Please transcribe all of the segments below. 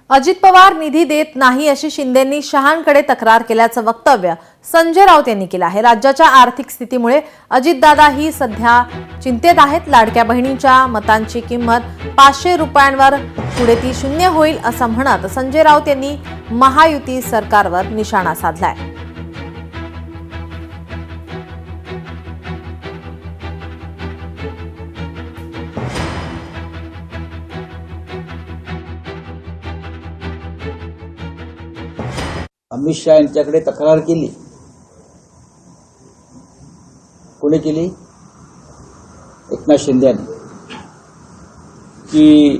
अजित पवार निधी देत नाही अशी शिंदेंनी शहांकडे तक्रार केल्याचं वक्तव्य संजय राऊत यांनी केलं आहे। राज्याच्या आर्थिक स्थितीमुळे अजितदादाही सध्या चिंतेत आहेत। लाडक्या बहिणींच्या मतांची किंमत 500 रुपयांवर पुढे ती शून्य होईल असं म्हणत संजय राऊत यांनी महायुती सरकारवर निशाणा साधलाय। अमित शाह यांच्याकडे तक्रार केली। कोणी केली? एकनाथ शिंदे यांनी की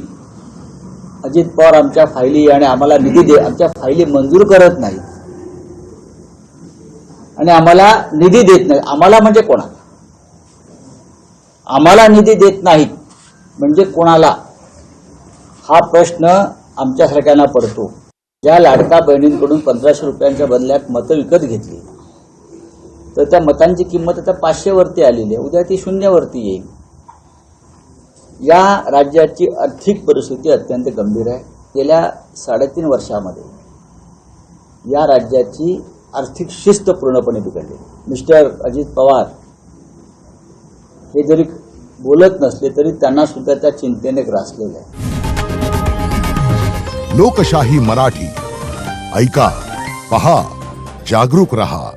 अजित पवार आमच्या फायली आणि आम्हाला निधी दे, आमच्या फायली मंजूर करत नाही आणि आम्हाला निधी देत नाही। आम्हाला म्हणजे कोणाला? आम्हाला निधी देत नाहीत म्हणजे कोणाला? हा प्रश्न आमच्यासारख्यांना पडतो। ज्या लाडका बहिणींकडून 1500 रुपयांच्या बदल्यात मतं विकत घेतली तर त्या मतांची किंमत आता 500 वरती आलेली आहे, उद्या ती 0 वरती येईल। या राज्याची आर्थिक परिस्थिती अत्यंत गंभीर आहे। गेल्या 3.5 वर्षामध्ये या राज्याची आर्थिक शिस्त पूर्णपणे बिघडली। मिस्टर अजित पवार हे जरी बोलत नसले तरी त्यांना सुद्धा त्या चिंतेने ग्रासलेलं आहे। लोकशाही मराठी ऐका, पहा, जागरूक रहा।